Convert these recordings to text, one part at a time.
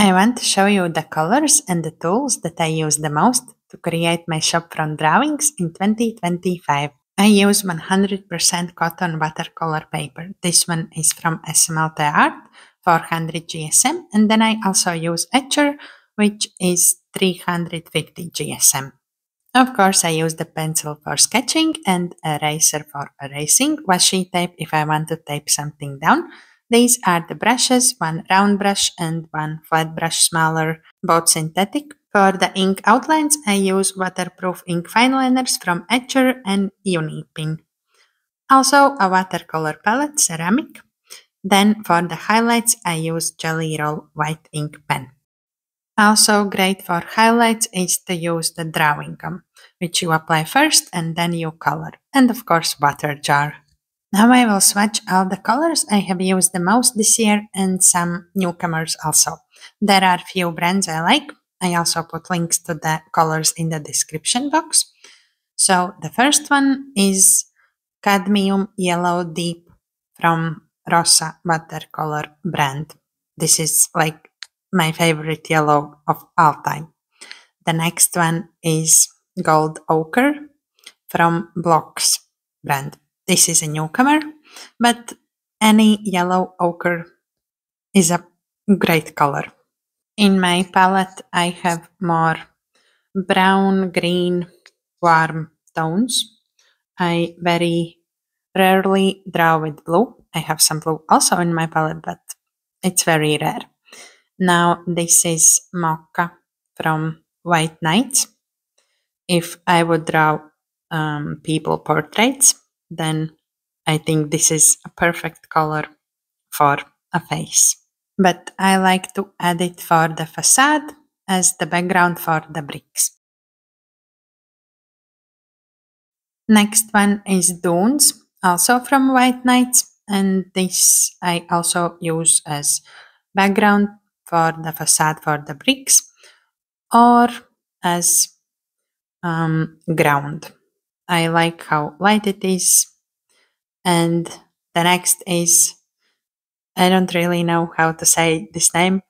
I want to show you the colors and the tools that I use the most to create my shop front drawings in 2025. I use 100% cotton watercolor paper. This one is from SMLT Art, 400 GSM, and then I also use Etcher, which is 350 GSM. Of course, I use the pencil for sketching and eraser for erasing, washi tape if I want to tape something down. These are the brushes, one round brush and one flat brush smaller, both synthetic. For the ink outlines, I use waterproof ink fineliners from Etcher and Unipin. Also a watercolor palette, ceramic. Then for the highlights, I use Jelly Roll white ink pen. Also great for highlights is to use the drawing gum, which you apply first and then you color. And of course water jar. Now I will swatch all the colors I have used the most this year and some newcomers also. There are few brands I like. I also put links to the colors in the description box. So the first one is Cadmium Yellow Deep from Rosa Watercolor brand. This is like my favorite yellow of all time. The next one is Gold Ochre from Blocks brand. This is a newcomer, but any yellow ochre is a great color. In my palette, I have more brown, green, warm tones. I very rarely draw with blue. I have some blue also in my palette, but it's very rare. Now this is Mocha from White Nights. If I would draw people portraits, then I think this is a perfect color for a face. But I like to add it for the facade as the background for the bricks. Next one is Dunes, also from White Nights, and this I also use as background for the facade for the bricks or as ground. I like how light it is. And the next is, I don't really know how to say this name,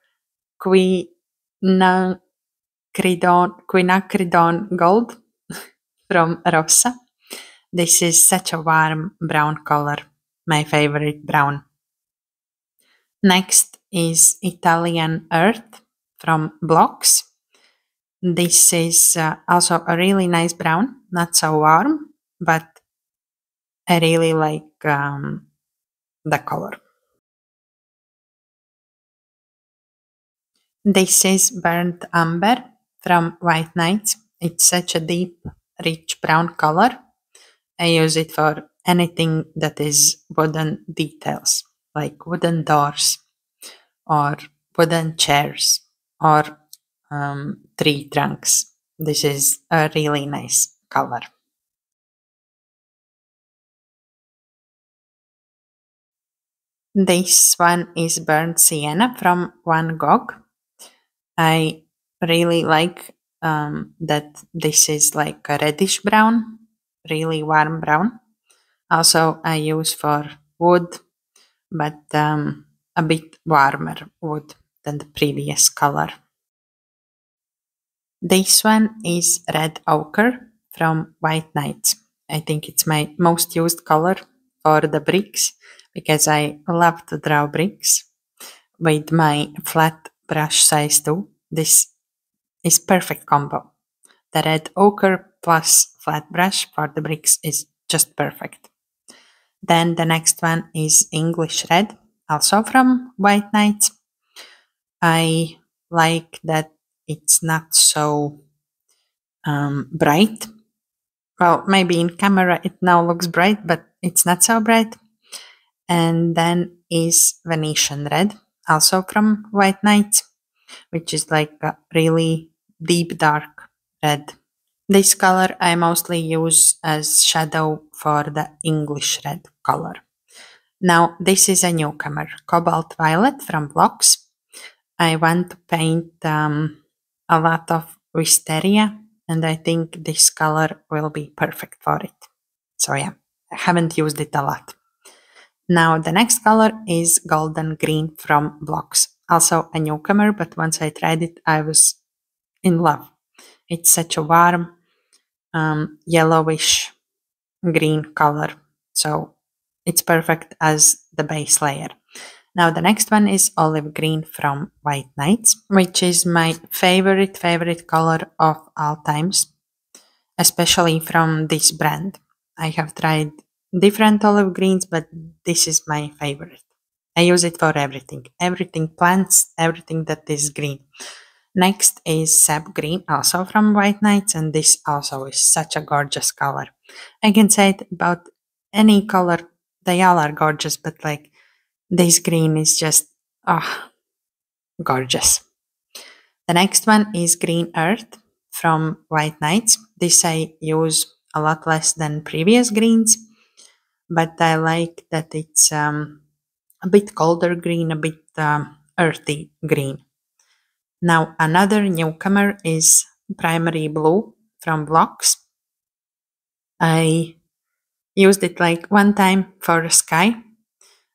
Quinacridone Gold from Rosa. This is such a warm brown color, my favorite brown. Next is Italian Earth from Blocks. This is also a really nice brown, not so warm, but I really like the color. This is Burnt Umber from White Nights. It's such a deep, rich brown color. I use it for anything that is wooden details, like wooden doors or wooden chairs or tree trunks. This is a really nice color. This one is Burnt Sienna from Van Gogh. I really like that this is like a reddish brown, really warm brown. Also, I use for wood, but a bit warmer wood than the previous color. This one is Red Ochre from White Nights. I think it's my most used color for the bricks because I love to draw bricks with my flat brush size too. This is perfect combo. The red ochre plus flat brush for the bricks is just perfect. Then the next one is English Red, also from White Nights. I like that it's not so bright. Well, maybe in camera it now looks bright, but it's not so bright. And then is Venetian Red, also from White Nights, which is like a really deep dark red. This color I mostly use as shadow for the English Red color. Now this is a newcomer, Cobalt Violet from Blocks. I want to paint a lot of wisteria and I think this color will be perfect for it. So yeah, I haven't used it a lot. Now the next color is Golden Green from Blocks, also a newcomer, but once I tried it, I was in love. It's such a warm, yellowish green color, so it's perfect as the base layer. Now the next one is olive green from White Nights, which is my favorite color of all times, especially from this brand. I have tried different olive greens, but this is my favorite. I use it for everything plants, everything that is green. Next is sap green, also from White Nights, and this also is such a gorgeous color. I can say it about any color, they all are gorgeous, but like this green is just gorgeous. The next one is Green Earth from White Nights. This I use a lot less than previous greens, but I like that it's a bit colder green, a bit earthy green. Now another newcomer is Primary Blue from Blocks. I used it like one time for the sky,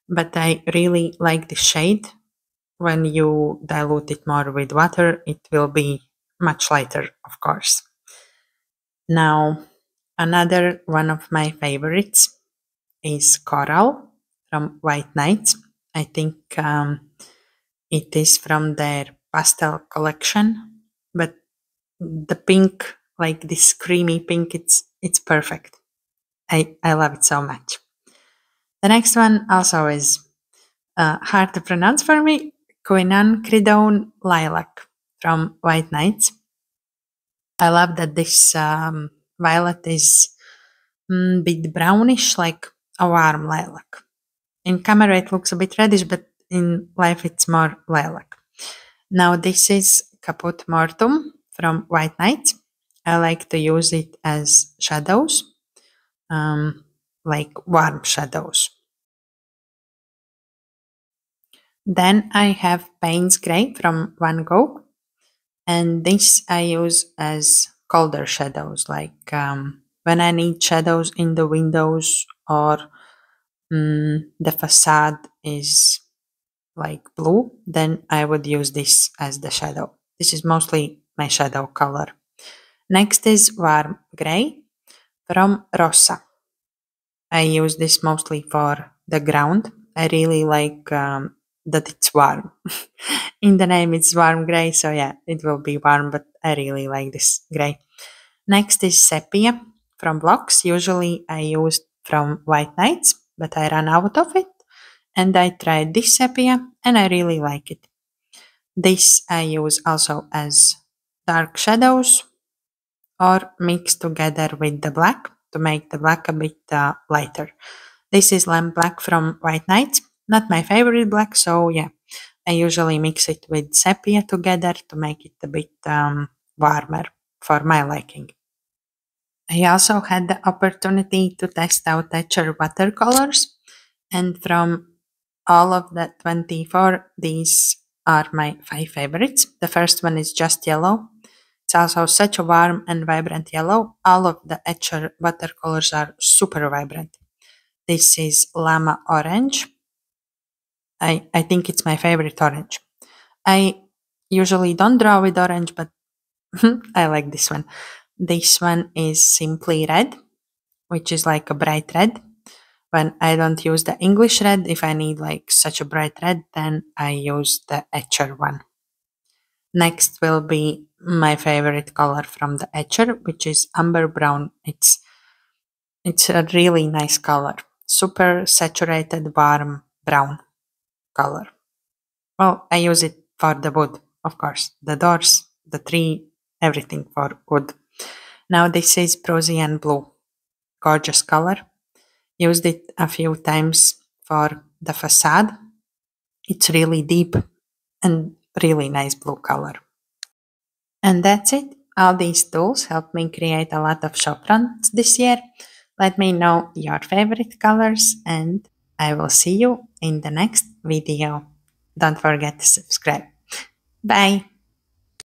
but I really like the shade. When you dilute it more with water, it will be much lighter, of course. Now, another one of my favorites is Coral from White Nights. I think it is from their pastel collection, but the pink, like this creamy pink, it's perfect. I love it so much. The next one also is hard to pronounce for me. Quinacridone Lilac from White Nights. I love that this violet is a bit brownish, like a warm lilac. In camera it looks a bit reddish, but in life it's more lilac. Now this is Caput Mortum from White Nights. I like to use it as shadows, like warm shadows. Then I have Payne's Grey from Van Gogh, and this I use as colder shadows, like when I need shadows in the windows or the facade is like blue, then I would use this as the shadow. This is mostly my shadow color. Next is Warm Grey from Rossa. I use this mostly for the ground. I really like that it's warm. In the name, it's warm gray, so yeah, it will be warm, but I really like this gray. Next is Sepia from Blocks. Usually I use from White Nights, but I ran out of it, and I tried this Sepia, and I really like it. This I use also as dark shadows or mix together with the black to make the black a bit lighter. This is Lamp Black from White Nights. Not my favorite black, so yeah, I usually mix it with sepia together to make it a bit warmer for my liking. I also had the opportunity to test out Etcher watercolors, and from all of the 24, these are my 5 favorites. The first one is Just Yellow. It's also such a warm and vibrant yellow. All of the Etcher watercolors are super vibrant. This is Llama Orange. I think it's my favorite orange. I usually don't draw with orange, but I like this one. This one is Simply Red, which is like a bright red. When I don't use the English red, if I need like such a bright red, then I use the Etcher one. Next will be my favorite color from the Etcher, which is Umber Brown. It's a really nice color. Super saturated, warm brown color. Well, I use it for the wood, of course. The doors, the tree, everything for wood. Now this is Prussian Blue. Gorgeous color. Used it a few times for the facade. It's really deep and really nice blue color. And that's it. All these tools helped me create a lot of shop fronts this year. Let me know your favorite colors and I will see you in the next video. Don't forget to subscribe. Bye!